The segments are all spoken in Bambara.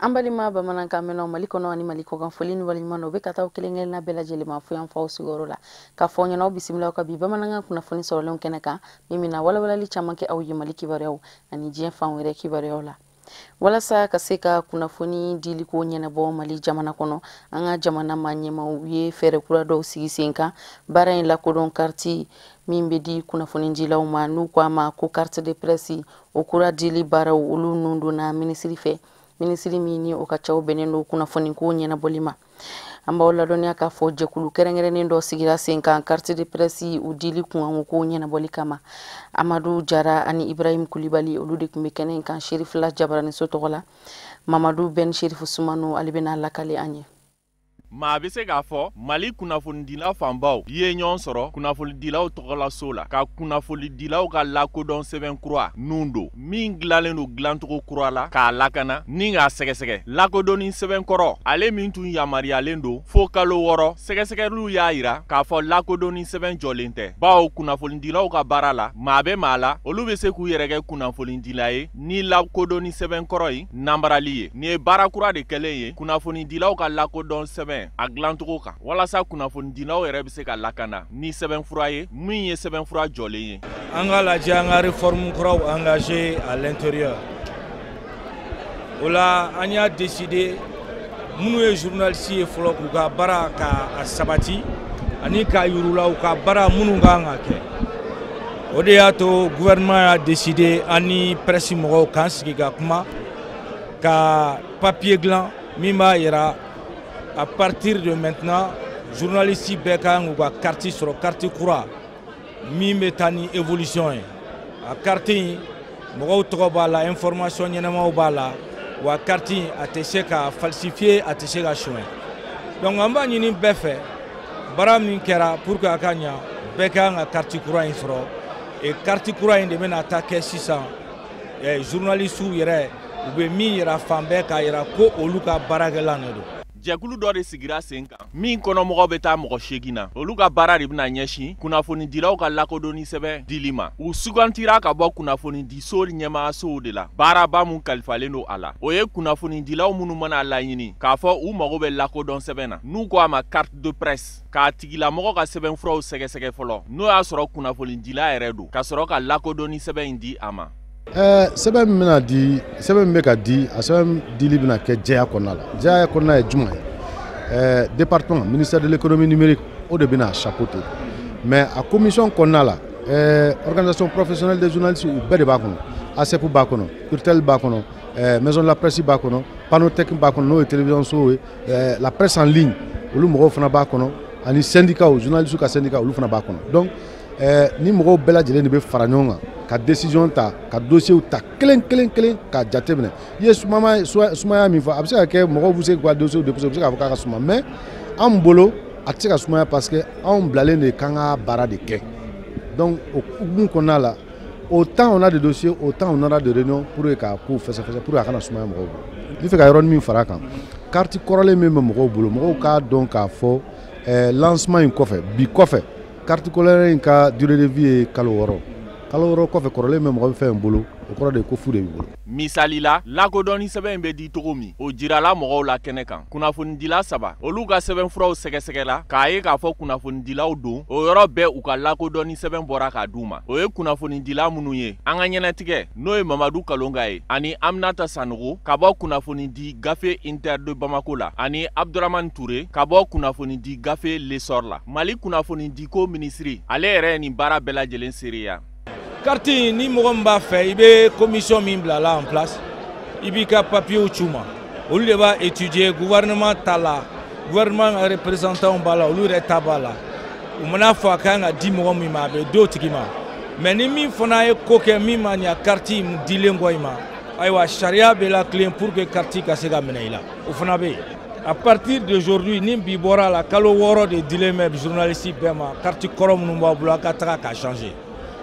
Ambalima bamanankan mɛnnaw Mali kɔnɔ ani Mali kɔkan foli ni waliɲuman u bɛ ka taa kelen-kelen na bɛɛ lajɛlen ma fo yan faw sigiyɔrɔ la ka fɔ ɲɛna bisimila ka bi bamanankan kunnafoni sɔrɔlen kɛnɛ kan min bɛna walawalali caman kɛ aw ye Mali kibaruyaw ani diɲɛ fan wɛrɛ kibaruyaw la walasa ka se ka kunnafoni dili ko ɲɛnabɔ Mali jamana kɔnɔ an ka jamana ma ɲɛmaw ye fɛɛrɛ kura dɔw sigi sen kan baara in lakodɔn carte min bɛ di kunnafoni dilaw ma n'u ko a ma ko carte de presse o kura dili baaraw olu nun donna ministre fɛ ministre min ni o ka caw bɛnnen don kunnafoni ko ɲɛnabɔli ma an b'aw ladɔniya k'a fɔ jɛkulu kɛrɛnkɛrɛnnen dɔ sigira sen kan carte de presse u dili kun ko ɲɛnabɔli kama Amadu Jara ani Ibrahim Kulibali olu de tun bɛ kɛnɛ in kan Sherifula Jabarani so tɔgɔ la Mamadu Ben Sherifu Sumano ale bɛna lakale an ye maa bɛ se k'a fɔ Mali kunnafonidilaw fanbaw ye ɲɔgɔn sɔrɔ kunnafonidilaw tɔgɔlaso la ka kunnafonidilaw ka lakodɔn sɛbɛn kura nun don min dilanlen don dilancogo kura la k'a lakana ni k'a sɛgɛsɛgɛ lakodɔnni sɛbɛn kɔrɔ ale min tun yamaruyalen don fo kalo 6 sɛgɛsɛgɛliw y'a yira k'a fɔ lakodɔnni sɛbɛn jɔlen tɛ bawo kunnafonidilaw ka baara la maa bɛ maa la olu bɛ se k'u yɛrɛ kɛ kunnafonidila ye ni lakodɔnni sɛbɛn kɔrɔ ye nambarali ye nin ye baara kura de kɛlen ye kunnafonidilaw ka lakodɔn sɛbɛn a dilancogo kan walasa kunnafonidilaw yɛrɛ bɛ se ka lakana ni sɛbɛnfura ye min ye sɛbɛnfura jɔlen ye an ka lajɛ an ka réforme kuraw engagé à l'intérieur o la an y'a décidé minnu ye journaliste ye fɔlɔ k'u ka baara ka sabati ani k'a yirula u ka baara minnu kan ka kɛ o de y'a to gouvernement y'a décidé an ni presse mɔgɔw k'an sigi ka kuma ka papier dilan min b'a yira à partir de maintenant, journalistes bɛɛ kan k'u ka carte sɔrɔ carte kura min bɛ taa ni évolution ye a carte in mɔgɔw tɔgɔ b'a la information ɲɛnamaw b'a la wa carte in a tɛ se ka falsifier a tɛ se ka suɲɛ donc an b'a ɲini bɛɛ fɛ baara min kɛra pour que a ka ɲa bɛɛ kan ka carte kura in sɔrɔ et carte kura in de bɛna taa kɛ sisan journalistes yɛrɛ u bɛ min yira fan bɛɛ k'a yira ko olu ka baarakɛlan de don. Jɛkulu dɔ de sigira sen kan min kɔnɔmɔgɔw bɛ taa mɔgɔ 8 na olu ka baara de bɛna ɲɛsin kunnafonidilaw ka lakodɔnni sɛbɛn dili ma u sugantira ka bɔ kunnafonidiso ɲɛmaayasow de la baaraba mun kalifalen don a la o ye kunnafonidilaw minnu mana laɲini k'a fɔ u mago bɛ lakodɔn sɛbɛn na n'u ko a ma carte de presse k'a tigilamɔgɔ ka sɛbɛnfuraw sɛgɛsɛgɛ fɔlɔ n'o y'a sɔrɔ kunnafonidila yɛrɛ don ka sɔrɔ ka lakodɔnni sɛbɛn in di a ma. Sɛbɛn min bɛna di sɛbɛn min bɛ ka di a sɛbɛn dili bɛna kɛ jɛya kɔnɔna la jɛya kɔnɔna ye jumɛn ye département ministère de l'économie numérique o de bɛna chapeauter mais a commission kɔnɔna la organisation professionnelle des journalistes u bɛɛ de b'a kɔnɔ ASEP b'a kɔnɔ URTEL b'a kɔnɔ maison de la presse b'a kɔnɔ Panotech b'a kɔnɔ n'o ye télévision so ye la presse en ligne olu mɔgɔw fana b'a kɔnɔ ani syndicat journalistes ka syndicat olu fana b'a kɔnɔ donc ni mɔgɔw bɛɛ lajɛlen de bɛ fara ɲɔgɔn kan ka décision ta ka dossier ta kelen ka jate minɛ i ye sumaya min fɔ a bɛ se ka kɛ mɔgɔw bɛ se k'u ka dossier déposer u bɛ se k'a fɔ k'a ka suma mais an bolo a tɛ se ka sumaya parce que anw bilalen de kan ka baara de kɛ donc o hukumu kɔnɔna la autant on a de dossiers autant on aura de réunions pour k'a ko fɛsɛfɛsɛ pour que a kana sumaya mɔgɔw bolo n bɛ fɛ ka yɔrɔnin min fara a kan carte kɔrɔlen min bɛ mɔgɔw bolo mɔgɔw k'a dɔn k'a fɔ lancement in kɔfɛ bi kɔfɛ carte kɔrɔlen in ka durée de vie ye kalo 6 kalo 6 kɔfɛ kɔrɔlen bɛ mɔgɔ fɛn bolo o kɔrɔ de ko fu de b'i bolo. Misali la lakodɔnni sɛbɛn bɛ di cogo min o jirala mɔgɔw la kɛnɛ kan kunnafonidila 3 olu ka sɛbɛnfuraw sɛgɛsɛgɛla k'a ye k'a fɔ kunnafonidilaw don o yɔrɔ bɛɛ u ka lakodɔnni sɛbɛn bɔra k'a d'u ma o ye kunnafonidila minnu ye an ka ɲɛnatigɛ n'o ye Mamadu Kalonga ye ani Aminata Sanogo ka bɔ kunnafonidi gafe Inter de Bamako la ani Abdurahmane Touré ka bɔ kunnafonidi gafe Lesor la Mali kunnafonidiko ministre ale yɛrɛ ye nin baara bɛɛ lajɛlen seereya. Carte ni mɔgɔ min b'a fɛ i bɛ commission min bila la en place i b'i ka papier c'u ma olu de b'a étudier gouvernement ta la gouvernement ka représentant b'a la olu yɛrɛ ta b'a la u mana fɔ a kan ka di mɔgɔ min ma a bɛ d'o tigi ma mais ni min fana ye ko kɛ min ma ɲa carte in dilen kɔ i ma ayiwa sariya bɛ la tilen pour que carte ka se ka minɛ i la o fana bɛ yen à partir d'aujourd'hui ni bi bɔra la kalo 6 de dilen bɛ journaliste bɛɛ ma carte kɔrɔ minnu b'a bolo a ka taga k'a changer.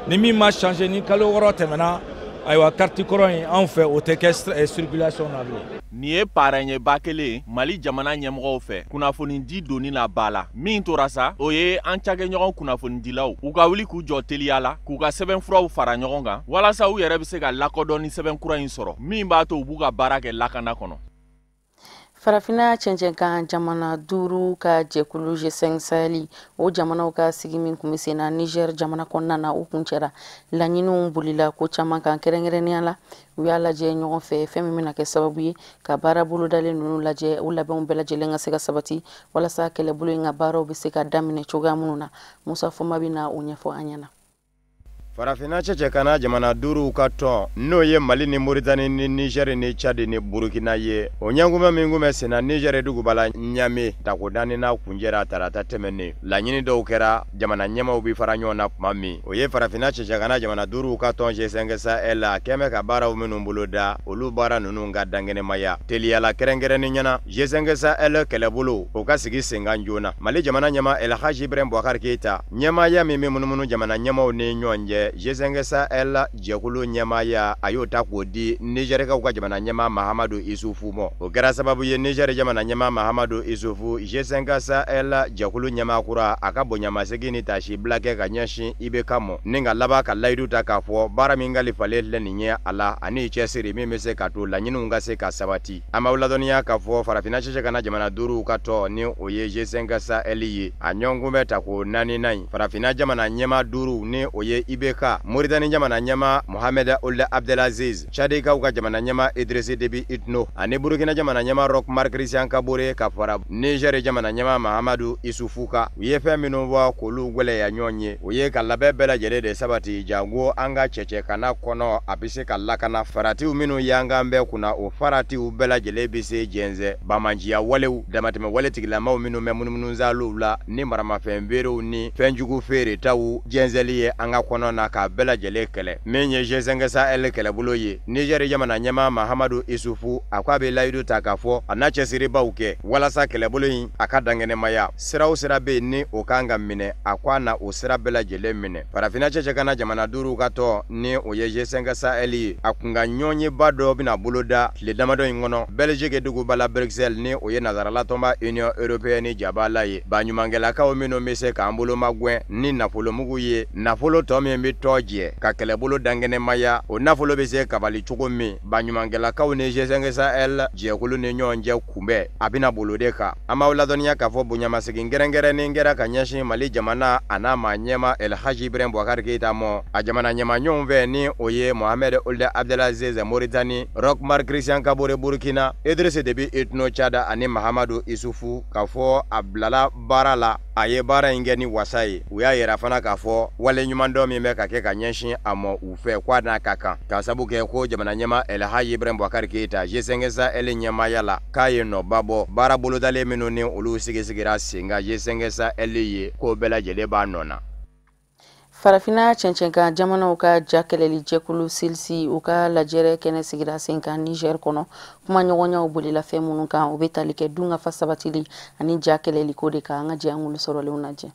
Ni min ma changer ni kalo 6 tɛmɛna ayiwa carte kɔrɔ in anw fɛ o tɛ kɛ circulation na bilen. Nin ye paarɛɲɛba kelen Mali jamana ɲɛmɔgɔw fɛ kunnafonidi donni la ba la min tora sa o ye an cakɛɲɔgɔn kunnafonidilaw u ka wuli k'u jɔ teliya la k'u ka sɛbɛnfuraw fara ɲɔgɔn kan walasa u yɛrɛ bɛ se ka lakodɔnni sɛbɛnkura in sɔrɔ min b'a to u b'u ka baara kɛ lakana kɔnɔ. Farafina cɛncɛn kan jamana 5 ka jɛkulu G5 Sahel o jamanaw ka sigi min kun bɛ sen na Niger jamana kɔnɔna na u kun cɛra laɲiniw bolila ko caman kan kɛrɛnkɛrɛnnenya la u y'a lajɛ ɲɔgɔn fɛ fɛn min bɛna kɛ sababu ye ka baara bolodalen ninnu lajɛ u labɛnw bɛɛ lajɛlen ka se ka sabati walasa kɛlɛbolo in ka baaraw bɛ se ka daminɛ cogoya minnu na Musa Foma bɛna o ɲɛfɔ an ɲɛna. Farafina cɛcɛkana jamana 5 ka tɔn n'o ye Mali ni Mauritanie ni Niger ni Tchad ni Burkina ye o ɲɛngumɛ min kun bɛ senna Niger dugubala Niamey Takodani n'a kunjɛra tarata tɛmɛnen laɲini dɔw kɛra jamana ɲɛmaw bi fara ɲɔgɔn na tuma min o ye Farafina cɛcɛkana jamana 5 ka tɔn G5 Sahel la kɛmɛ ka baaraw minnu bolo da olu baara ninnu ka dangɛnɛmaya teliyala kɛrɛnkɛrɛnni ɲɛna G5 Sahel kɛlɛbolo o ka sigi senkan joona Mali jamana ɲɛma El Hadji Ibrahim Boubacar Keita ɲɛmaya min bɛ munumunu jamana ɲɛmaw ni ɲɔgɔn cɛ G5 Sahel jɛkulu ɲɛmaya a y'o ta k'o di Nigerikaw ka jamana ɲɛma Mahamadu Isufu ma o kɛra sababu ye Niger jamana ɲɛma Mahamadu Isufu G5 Sahel jɛkulu ɲɛma kura a ka bonyamasegin ni tasi bila kɛ ka ɲɛsin IBK mɔ ni ka laban ka layidu ta k'a fɔ baara min kalifalen filɛ nin ye a la ani cɛsiri min bɛ se ka to laɲiniw ka se ka sabati an b'aw ladɔnniya k'a fɔ Farafina cɛcɛkana jamana 5 ka tɔn ni o ye G5 Sahel ye a ɲɔgɔn bɛ ta ko 4 Farafina jamana ɲɛma 5 ni o ye IBK Mauritanie jamana ɲɛma Mohamed Ould Abdelaziz Tchadikaw ka jamana ɲɛma Idrissi Déby Itno ani Burkina jamana ɲɛma Roch Marc Christian Kabore ka fara Niger jamana ɲɛma Mahamadu Isufu ka u ye fɛn minnu bɔ k'olu gwɛlɛya ɲɔgɔn ye o ye ka labɛn bɛɛ lajɛlen de sabati jango an ka cɛcɛkana kɔnɔ a bɛ se ka lakana faratiw minnu y'an kan bɛɛ kunna o faratiw bɛɛ lajɛlen bɛ se jɛnsɛ bamanjiya walew damatɛmɛ wale tigilamaw minnu bɛ munumunu zaliw la ni maramafɛn beerew ni fɛnjugu feeretaw jɛnsɛli ye an ka kɔnɔ na ka bɛɛ lajɛlen kɛlɛ min ye G5 Sahel kɛlɛbolo ye Niger jamana ɲɛma Mahamadu Isufu a ko a bɛ layidu ta k'a fɔ a n'a cɛsiribaw kɛ walasa kɛlɛbolo in a ka dangɛnɛmaya sira o sira bɛ yen ni o kan ka minɛ a ko a na o sira bɛɛ lajɛlen minɛ Farafina cɛcɛkana jamana 5 ka tɔn ni o ye G5 Sahel ye a kun ka ɲɔgɔnyeba dɔ bɛna boloda tile damadɔ in kɔnɔ Belgique dugubala Bruxelles ni o ye nazaralatɔnba Union Européenne jabala ye baɲumankɛlakaw minnu bɛ se k'an bolo magwɛn ni nafolomugu ye nafolo tɔ min bɛ tɔ jɛ ka kɛlɛbolo dangɛnɛmaya o nafolo bɛ se kabali cogo min baɲumankɛlakaw ni G5 Sahel jɛkulu ni ɲɔgɔn cɛ kunbɛn a bɛna bolo de kan an b'aw ladɔnniya k'a fɔ bonyamasegin kɛrɛnkɛrɛnnen kɛra ka ɲɛsin Mali jamana a n'a maa ɲɛma El Hadji Ibrahim Boubacar Keita ma a jamana ɲɛma ɲɔgɔn fɛ ni o ye Mohamed Ould Abdelaziz Mauritanie Roch Marc Christian Kabore Burkina Idrissi Déby Itno Tchad ani Mahamadu Isufu k'a fɔ a bilala baara la a ye baara in kɛ ni wasa ye u y'a yira fana k'a fɔ wale ɲuman dɔ min bɛ ka kɛ ka ɲɛsin a ma u fɛ k'a n'a ka kan k'a sabu kɛ ko jamana ɲɛma El Hadji Ibrahim Boubacar Keita G5 Sahel ɲɛmaya la k'a ye nɔba bɔ baara bolodalen minnu ni olu sigisigira sen ka G5 Sahel ye k'o bɛɛ lajɛlen b'a nɔ na. Farafina cɛncɛn kan jamanaw ka ja kɛlɛli jɛkulu silsi u ka lajɛrɛ kɛnɛ sigira sen kan Niger kɔnɔ kuma ɲɔgɔnyaw bolila fɛn minnu kan u bɛ tali kɛ dun ka fa sabatili ani ja kɛlɛli ko de kan an ka jɛ an wuli sɔrɔlenw lajɛ.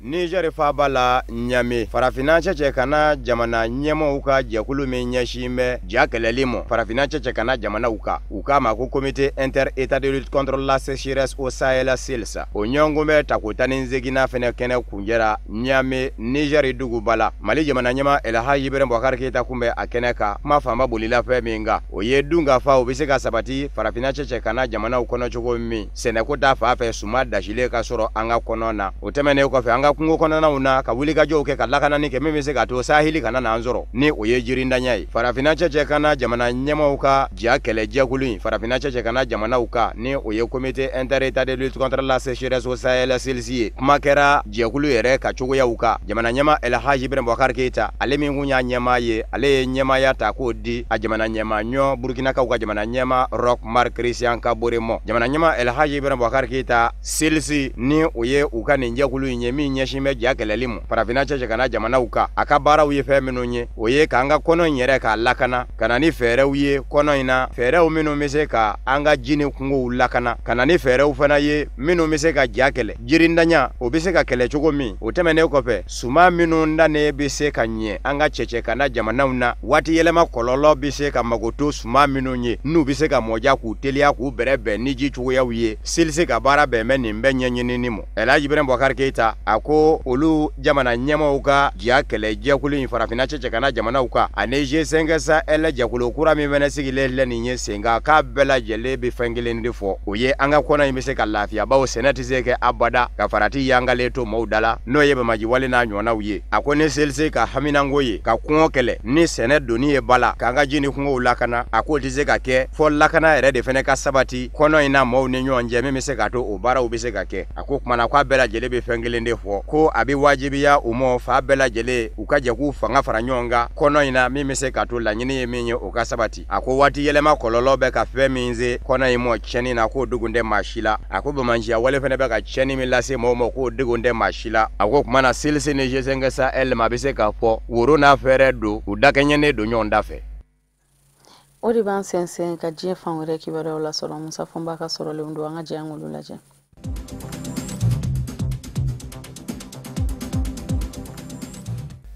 Niger faaba la Niamey Farafina cɛcɛkana jamana ɲɛmaw ka jɛkulu min ɲɛsin bɛ ja kɛlɛli ma Farafina cɛcɛkana jamanaw ka u k'a ma ko comité inter-état de lutte contre la sécheresse au Sahel SILSA o ɲɔgɔn bɛ tako 18 fɛnɛ kɛnɛ kunjɛra Niamey Niger duguba la Mali jamana ɲɛma El Hadji Ibrahim Boubacar Keita kun bɛ a kɛnɛ kan kuma fanba bolila fɛn min kan o ye dun ka fa o bɛ se ka sabati Farafina cɛcɛkana jamanaw kɔnɔ cogo min sɛnɛko ta fan fɛ suma dasilen ka sɔrɔ an ka kɔnɔ na o tɛmɛnen kɔfɛ an ka kungo kɔnɔnaw na ka wulikajɔw kɛ ka lakanani kɛ min bɛ se ka to sahili kana n'an sɔrɔ ni o ye jirindanya ye Farafina cɛcɛkana jamana ɲɛmaw ka ja kɛlɛ jɛkulu in Farafina cɛcɛkana jamanaw ka ni o ye comité inter-état de lutte contre la sécheresse au Sahel SILSI ye kuma kɛra jɛkulu yɛrɛ ka cogoyaw kan jamana ɲɛma El Hadji Ibrahim Boubacar Keita ale min kun y'a ɲɛma ye ale ye ɲɛmaya ta k'o di a jamana ɲɛma ɲɔ Burkinakaw ka jamana ɲɛma Roch Marc Christian Kabore ma jamana ɲɛma El Hadji Ibrahim Boubacar Keita SILSI ni o ye u ka nin jɛkulu in ye min ɲɛsin bɛ ja kɛlɛli ma Farafina cɛcɛkana jamanaw ka a ka baaraw ye fɛn minnu ye o ye k'an ka kɔnɔ in yɛrɛ k'a lakana ka na ni fɛɛrɛw ye kɔnɔ in na fɛɛrɛw minnu bɛ se ka an ka ji ni kungow lakana ka na ni fɛɛrɛw fana ye minnu bɛ se ka ja kɛlɛ jirindanya o bɛ se ka kɛlɛ cogo min o tɛmɛnen kɔfɛ suma minnu dannen bɛ se ka ɲɛ an ka cɛcɛkana jamanaw na waati yɛlɛma kɔlɔlɔ bɛ se ka mago to suma minnu ye n'u bɛ se ka mɔja k'u teliya k'u bɛrɛbɛn ni ji cogoyaw ye SILSI ka baara bɛn bɛ nin bɛɛ ɲɛɲinini ma El Hadji Ibrahim Boubacar Keita a ko ko olu jamana ɲɛmaaw ka ja kɛlɛ jɛkulu in farafina cɛcɛ kana jamanaw kan ani G5 jɛkulu kura min fɛnɛ sigilen filɛ nin ye sen kan k'a bɛɛ lajɛlen bɛ fɛn kelen de fɔ o ye an ka kɔnɔ in bɛ se ka lafiya bawo sɛnɛ tɛ se kɛ abada ka farati yangalen to maaw da la n'o ye bamaji wale n'a ɲɔgɔnnaw ye a ko ni selise ka haminanko ye ka kɔngɔ kɛlɛ ni sɛnɛ doni ye bala k'an ka ji ni kungow lakana a k'o tɛ se ka kɛ fɔ lakana yɛrɛ de fɛnɛ ka sabati kɔnɔ in na maaw ni ɲɔgɔn cɛ min bɛ se ka to o baaraw bɛ se ka kɛ a ko kumana k'a bɛɛ lajɛlen bɛ fɛn kelen de fɔ ko a bɛ wajibiya u ma fa bɛɛ lajɛlen u ka jɛ k'u fanga fara ɲɔgɔn kan kɔnɔ in na min bɛ se ka to laɲini ye min ye o ka sabati a ko waati yɛlɛma kɔlɔlɔ bɛ ka fɛn min se kɔnɔ in mɔ tiɲɛni na k'o dogon tɛ maa si la a ko bamanjiya wale fɛnɛ bɛ ka tiɲɛni min lase maaw ma k'o dogon tɛ maa si la a ko kumana selise ni G5 ma bɛ se k'a fɔ woro n'a fɛɛrɛ don u dakɛɲɛnen don ɲɔgɔn da fɛ o de b'an sɛnsɛn ka diɲɛ fan wɛrɛ kibaruyaw lasɔrɔ Musa Fɔnba ka sɔrɔlenw don an ka jɛ an k'olu lajɛ.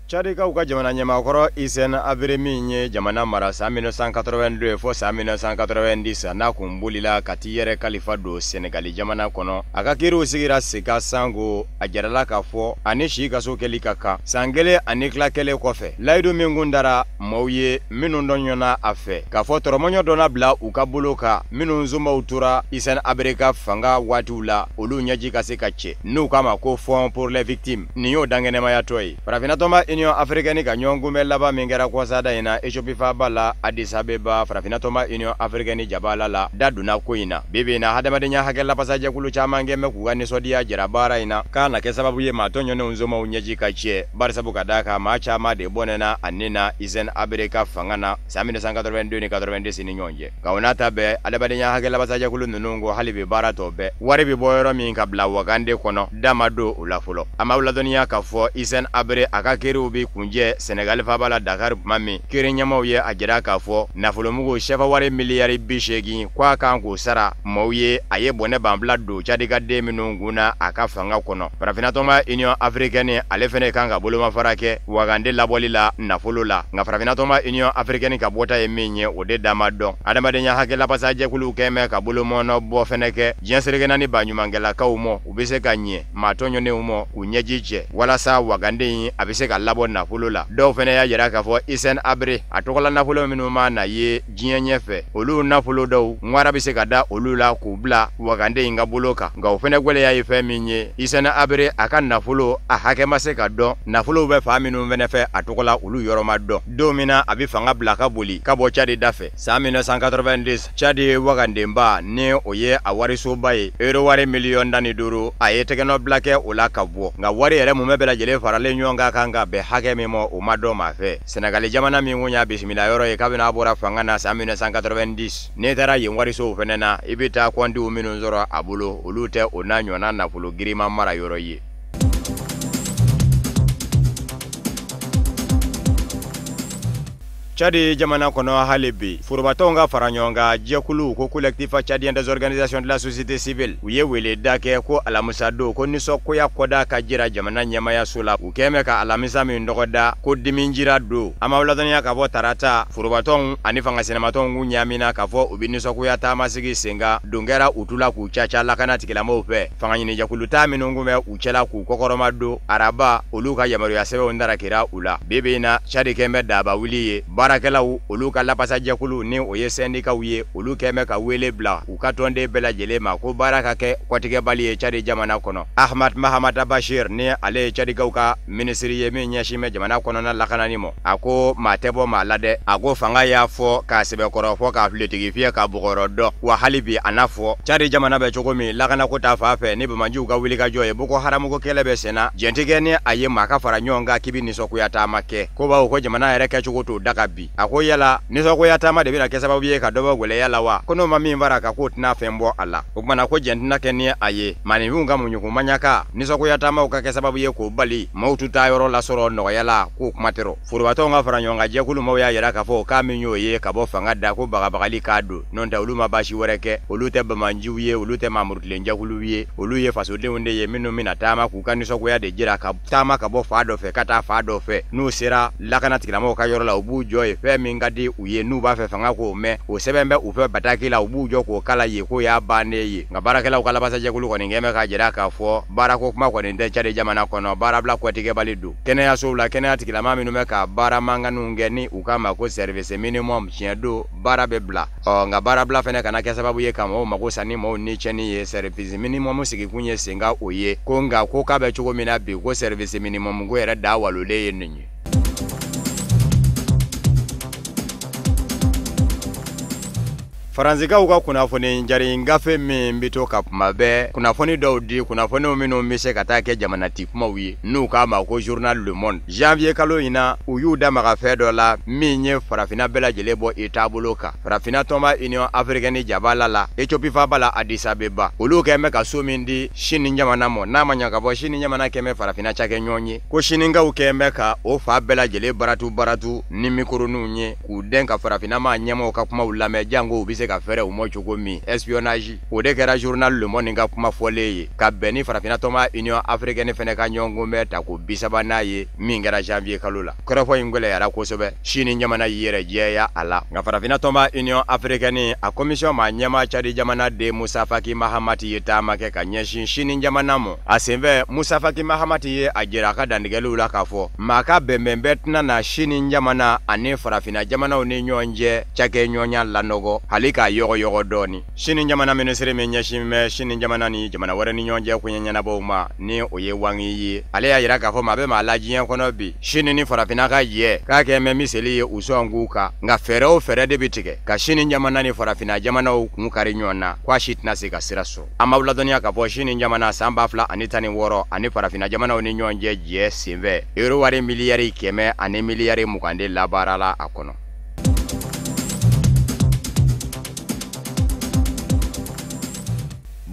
Chadikaw ka jamana ɲɛmaakɔrɔ Hissène Habré min ye jamana mara san 1982 fɔ san 1990 n'a kun bolila ka t'i yɛrɛ kalifa don Senegali jamana kɔnɔ a ka kiriw sigira Seka Sango a jarala k'a fɔ ani si kaso kɛli ka kan san kelen ani tila kɛlen kɔfɛ layidu min kun dara maaw ye minnu dɔn ɲɔgɔnna a fɛ k'a fɔ tɔrɔmɔɲɔ dɔnna bila u ka bolo kan minnu zombaw tora Hissène Habré ka fanga waatiw la olu ɲɛji ka se ka cɛ n'u k'a ma ko Fonds pour les victimes nin y'o dankɛnɛmayatɔ ye farafinatɔnba Union africaine ka ɲɔgɔn kunbɛ laban min kɛra kɔsada in na Éthiopie faaba la Addis Abeba farafinatɔnba Union africaine jabala la da donna ko in na bibi in na hadamadenya hakɛ lapasajɛkulu caman kɛ bɛ k'u ka nisɔndiya jira baara in na k'a na kɛ sababu ye maa tɔɲɔnenw zomaw ɲɛji ka cɛ barisabu ka d'a kan maa caman de bɔnɛna a nin na Hissène Habré ka fanga na san 1982 ni 90 ni ɲɔgɔn cɛ ka o n'a ta bɛɛ hadamadenya hakɛ lapasajɛkulu ninnu ko hali bi baara tɔ bɛɛ wari bi bɔ yɔrɔ min ka bila Wagande kɔnɔ dama don o la fɔlɔ a m'aw ladɔnniya k'a fɔ Hissène Habré a ka kiriw bi kunjɛ Senegal faaba la Dakar tuma min kiri ɲɛmaw ye a jira k'a fɔ nafolomugu sɛfa wari miliyari 80 k'a kan k'o sara maaw ye a ye bɔnɛ banfila don Cadika den minnu kunna a ka fanga kɔnɔ farafinatɔnba Union africaine ale fɛnɛ kan ka bolomafara kɛ Wagande labɔli la nafolo la nka farafinatɔnba Union africaine ka bɔta ye min ye o de dama dɔn adamadenya hakɛ lapasajɛkulu kɛmɛ ka bolomɔnɔ bɔ fɛnɛ kɛ diɲɛ seleke naani baɲumankɛlakaw mɔ u bɛ se ka ɲɛ maa tɔɲɔnenw mɔ u ɲɛji cɛ walasa Wagande in a bɛ se ka labɔ nafolo la dɔw fɛnɛ y'a yira k'a fɔ Hissène Habré a tɔgɔla nafolo minnu ma na ye diɲɛ ɲɛfɛ olu nafolo dɔw ŋwara bɛ se ka da olu la k'u bila Wagande in ka bolo kan nka o fɛnɛ gwɛlɛya ye fɛn min ye Hissène Habré a ka nafolo a hakɛ ma se ka dɔn nafolow bɛ fa minnu fɛnɛ fɛ a tɔgɔla olu yɔrɔ ma dɔn don min na a bɛ fanga bila ka boli ka bɔ Cadi da fɛ san 1990 Cadi Wagandenba ni o ye a warisoba ye euro wari miliyɔn 15 a ye tɛgɛnɔ bila kɛ o la ka bɔ nka wari yɛrɛ mun bɛɛ lajɛlen faralen ɲɔgɔn kan ka bɛn hakɛ min ma o ma dɔn ma fɛ Senegali jamana min kun y'a bisimila yɔrɔ ye kabini a bɔra fanga na san 1990 n'i taara yen warisow fɛnɛ na i bɛ taa kɔntiw minnu sɔrɔ a bolo olu tɛ o n'a ɲɔgɔnna nafolo girinma mara yɔrɔ ye Chadi jamana kɔnɔ hali bi forobatɔnw ka fara ɲɔgɔn kan jɛkulu ko collectif tchadien des organisations de la société civile u ye wele da kɛ ko alamisa don ko nisɔngoya kɔda ka jira jamana ɲɛmayaso la u kɛmɛ ka alamisa min dɔgɔda ko diminjira don an m'aw ladɔnniya ka bɔ tarata forobatɔnw ani fangasɛnɛmatɔnw k'u ɲamina k'a fɔ u bɛ nisɔngoya taamasigi sen kan don kɛra u tula k'u caca lakana tigilamɔgɔw fɛ fangaɲinijɛkulu ta minnu kun bɛ u cɛla k'u kɔkɔrɔma don araba olu ka yamaruya sɛbɛnw darakira u la bibi in na Chadi kɛmɛ daba wuli ye baarakɛlaw olu ka lapasajɛkulu ni o ye sɛndikaw ye olu kɛmɛ ka wele bila u ka tɔnden bɛɛ lajɛlen ma ko baara ka kɛ kɔtigɛbali ye Cadi jamana kɔnɔ Ahmad Mahamata Bashir ni ale ye Cadikaw ka minisiri ye min ɲɛsin bɛ jamana kɔnɔna lakanani mɔ a ko maa tɛ bɔ maa la dɛ a ko fanga y'a fɔ k'a sɛbɛkɔrɔ fɔ k'a filetigi fiyɛ ka bɔgɔrɔ dɔn wa hali bi a n'a fɔ Cadi jamana bɛ cogo min lakanako ta fan fɛ ni bamajiw ka wulikajɔ ye Boko Haramuko kɛlɛ bɛ senna jɛntigɛ ni a ye maa ka fara ɲɔgɔn kan k'i bi nisɔngoya taama kɛ ko bawo ko jamana yɛrɛ kɛcogo t'o da ka bi a ko yala nisɔngoya taama de bɛna kɛ sababu ye ka dɔ bɔ gwɛlɛya la wa ko n'o ma min fara ka k'o tɛna fɛn bɔ a la o kumana ko jɛntina kɛ ni a ye maninfinw ka muɲukumanyaka nisɔngoya taamaw ka kɛ sababu ye k'o bali maaw tu taa yɔrɔ lasɔrɔ nɔgɔya la k'o kuma tɛ rɔ forobatɔnw ka fara ɲɔgɔn kan jɛkulu maaw y'a yira k'a fɔ k'a min y'o ye ka bɔ fanga da ko bagabagali k'a don n'o tɛ olu ma baasi wɛrɛ kɛ olu tɛ bamanjiw ye olu tɛ mamurutilen jɛkuluw ye olu ye fasodenw de ye minnu bɛna taama k'u ka nisɔngoya de jira ka taama ka bɔ fa dɔ fɛ ka taa fa dɔ fɛ n'u sera lakana tigilamɔgɔw ka yɔrɔ la u b'u jɔ ye fɛn min ka di u ye n'u b'a fɛ fanga k'o mɛn o sɛbɛn bɛ u fɛ bataki la u b'u jɔ k'o kala ye k'o y'a bannen ye nka baarakɛlaw ka labasajɛkulu kɔni kɛn bɛ ka jira k'a fɔ baarako kuma kɔni tɛ Cadi jamana kɔnɔ baarabila kɔtigɛbali don kɛnɛyasow la kɛnɛya tigilama minnu bɛ ka baara mankanniw kɛ ni u k'a ma ko service minimum tiɲɛ don baara bɛ bila nka baarabila fɛnɛ kana kɛ sababu ye ka mɔgɔw mago sa ni mɔgɔw ni cɛnni ye service minimum sigikun ye senka o ye ko nka ko k'a bɛ cogo min na bi ko service minimum ko yɛrɛ da walolen ye nin ye Faranzikaw ka kunnafoni jari ngafe min bi to ka kuma bɛɛ kunnafoni dɔw di kunnafoniw minnu bɛ se ka taa kɛ jamanati kumaw ye n'u k'a ma ko journal Le Monde janvier kalo in na u y'u da maga fɛn dɔ la min ye farafina bɛɛ lajɛlen bɔ i taabolo kan farafina tɔnba Union Africaine jabala la Ethiopie faba la Addis Abeba olu kɛn bɛ ka so min di Sini jamana mɔ n'a ma ɲa ka bɔ Sini jamana kɛn bɛ farafina cakɛ ɲɔgɔn ye ko sininkaw kɛn bɛ ka o fa bɛɛ lajɛlen baratu ni mikroninw ye k'u den ka farafina ma ɲɛmɔgɔw ka kumaw lamɛn jango u bɛ se ka fɛrɛ u mɔ cogo min espionnage o de kɛra journal Le Monde ka kuma fɔlen ye ka bɛn ni farafina tɔnba Union Africaine fɛnɛ ka ɲɔgɔn bɛ ta ko 30 ye min kɛra janvier kalo la kɔrɔfɔ in gwɛlɛyara kosɛbɛ Sini jamana yɛrɛ jɛya a la nka farafina tɔnba Union Africaine a commission ma ɲɛma Cadi jamana de Musa Faki Mahamati ye taama kɛ ka ɲɛsin Sini jamana mɔ a senfɛ Musa Faki Mahamati ye a jira a ka dantigɛliw la k'a fɔ maa ka bɛnbɛn bɛɛ tɛna na Sini jamana ani farafina jamanaw ni ɲɔgɔn cɛ cakɛ ɲɔgɔnya lanɔgɔ hali k'a yɔgɔ dɔɔni Sini jamana ministre min ɲɛsin bɛ Sini jamana ni jamana wɛrɛ ni ɲɔgɔn cɛ koɲɛ ɲɛnabɔw ma ni o ye Wang Yi ye ale y'a yira k'a fɔ maa bɛ maa la diɲɛ kɔnɔ bi Sini ni farafina ka jɛ k'a kɛ mɛ miseli ye u sɔn k'u kan nka fɛɛrɛ o fɛɛrɛ de bɛ tigɛ ka Sini jamana ni farafina jamanaw kun kari ɲɔgɔn na k'a si tɛna se ka sira sɔrɔ an b'aw ladɔnniya k'a fɔ Sini jamana san 2016 ani farafina jamanaw ni ɲɔgɔn cɛ jɛ senfɛ euro wari miliyari 100 ani miliyari 20 de labaarala a kɔnɔ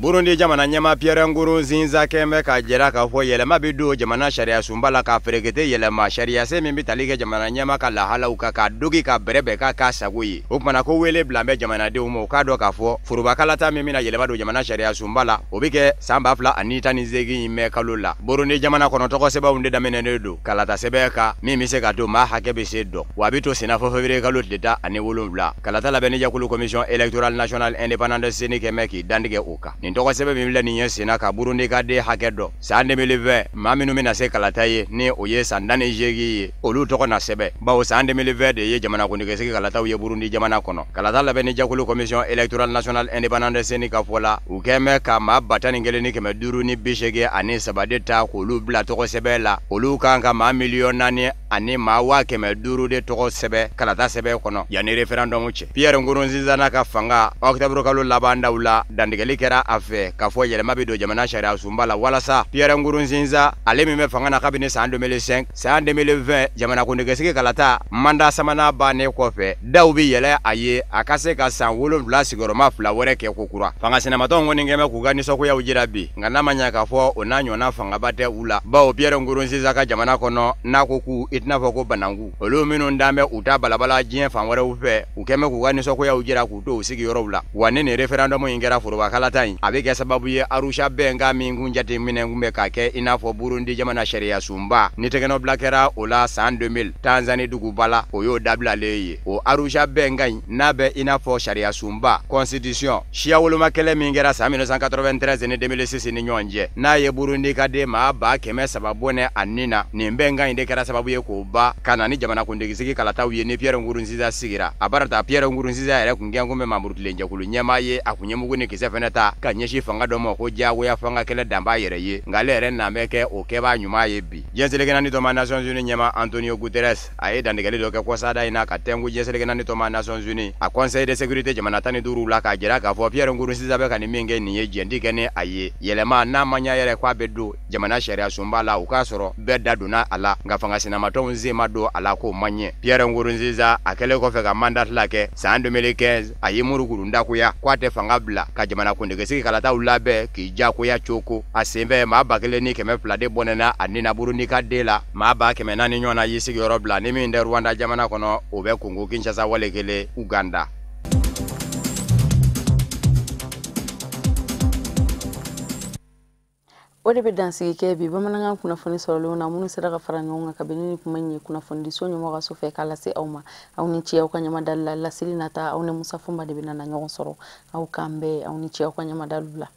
Burundi jamana ɲɛma Pierre Nkurunziza kɛnbɛ ka jɛra k'a fɔ yɛlɛma bɛ don jamana sariya sunba la ka fɛrɛkɛte yɛlɛma sariya se min bɛ tali kɛ jamana ɲɛma ka lahalaw kan ka dogi ka bɛrɛbɛn k'a sago ye o kumana ko wele bila bɛ jamanadenw ma o k'a dɔn k'a fɔ forobakalata min bɛna yɛlɛma don jamana sariya sunba la o bɛ kɛ san 2018 mɛ kalo la Burundi jamana kɔnɔ tɔgɔ sɛbɛnw de daminɛnen don kalata sɛbɛn kan min bɛ se ka to maa hakɛ bɛ se dɔn wa a bɛ to senna fɔ février kalo tile 17 kalata labɛnni jɛkulu commission électorale nationale indépendante CENI kɛmɛ k'i dantigɛ o kan tɔgɔ sɛbɛn min filɛ nin ye senna ka Burundi ka den hakɛ dɔ san 2020 maa minnu bɛna se kalata ye ni o ye san 18 ye olu tɔgɔ na sɛbɛn bawo san 2020 de ye jamana kuntigisigi kalataw ye Burundi jamana kɔnɔ kalata labɛnni jɛkulu commission électorale nationale indépendante CENI ka fɔ la u kɛn bɛ ka maa 10,580 ani 3 de ta k'olu bila tɔgɔ sɛbɛn la olu kan ka maa 4,000,000 ani maa 500,000 de tɔgɔ sɛbɛn kalata sɛbɛn kɔnɔ yanni référendum cɛ Pierre Nkurunziza n'a ka fanga octobre kalo laban daw la dantigɛli kɛra a fɛ k'a fɔ yɛlɛma bɛ don jamana sariya sunba la walasa Pierre Nkurunziza ale min bɛ fanga na kabini san 2005 san 2020 jamana kuntigisigi kalata mandat sabanan bannen kɔfɛ daw bɛ yɛlɛ a ye a ka se ka san 7 sigiyɔrɔma 2 wɛrɛ kɛ ko kura fanga sɛnɛmatɔw kɔni kɛn bɛ k'u ka nisɔngoyaw jira bi nka n'a ma ɲɛ k'a fɔ o n'a ɲɔgɔnna fangaba tɛ u la bawo Pierre Nkurunziza ka jamana kɔnɔ n'a ko k'u i tɛna fɔ ko bananku olu minnu dan bɛ u ta balabala diɲɛ fan wɛrɛw fɛ u kɛn bɛ k'u ka nisɔngoyaw jira k'u to u sigiyɔrɔw la wa ni nin référendum in kɛra forobakalata in a bɛ kɛ sababu ye Arusha bɛnkan min kun jateminɛ kun bɛ ka kɛ i n'a fɔ Burundi jamana sariya sunba ni tɛgɛnɔ bila kɛra o la san 2000 Tanzanie duguba la o y'o dabilalen ye o Arusha bɛnkan in n'a bɛ i n'a fɔ sariya sunba constitution siya woloma kɛlɛ min kɛra san 1993 ni 2006 ni ɲɔgɔn cɛ n'a ye Burundi ka den maa 100,300 bɔnɛ a nin na nin bɛnkan in de kɛra sababu ye k'o ba ka na ni jamana kuntigisigi kalataw ye ni Pierre Nkurunziza sigira a barata Pierre Nkurunziza yɛrɛ kun gɛn kun bɛ mamuru tilen jɛkulu ɲɛmaa ye a kun ɲɛmugu ni kisɛ fɛnɛ ta ka ɲɛsin fanga dɔ ma ko jagoya fanga kɛlɛ dan b'a yɛrɛ ye nka ale yɛrɛ na bɛ kɛ o kɛbaa ɲuman ye bi jɛnselikɛnani tɔma Nations Unies ɲɛma Antonio Guterres a ye dantigɛli dɔ kɛ kɔsada in na ka tɛnku jɛnselikɛnani tɔma Nations Unies a conseil de sécurité jamana 15 la k'a jira k'a fɔ Pierre Nkurunziza bɛ ka nin min kɛ nin ye jɛnti kɛ ni a ye yɛlɛma n'a ma ɲa yɛrɛ k'a bɛ don jamana sariya sunba la u k'a sɔrɔ bɛɛ da donna a la nka fanga sinamatɔw sen ma don a la k'o ma ɲɛ Pierre Nkurunziza a kɛlen kɔfɛ ka mandat la kɛ san 2015 a ye murukuru ndakuya k'a tɛ fanga bila ka jamana kuntigisigi kalataw labɛn k'i jakoya coko a senfɛ maa 1,200 de bɔnɛna a nina Burundi ka den la maa 400 ɲɔgɔnna y'i sigiyɔrɔ bila ni min tɛ Rwanda jamana kɔnɔ o bɛ Congo Kinshasa wale kelen Uganda O de be dansigi kɛ bi bamanankan kunnafoni sɔrɔlenw na minnu sera ka fara ɲɔgɔn kan kabini ni kuma in ye kunnafoni di so ɲɛmɔgɔ ka so fɛ k'a lase aw ma aw ni ce aw ka ɲamadali la laseli nata aw ni Musa Fɔnba de bɛna na ɲɔgɔn sɔrɔ aw k'an bɛɛ aw ni ce aw ka ɲamadaliw la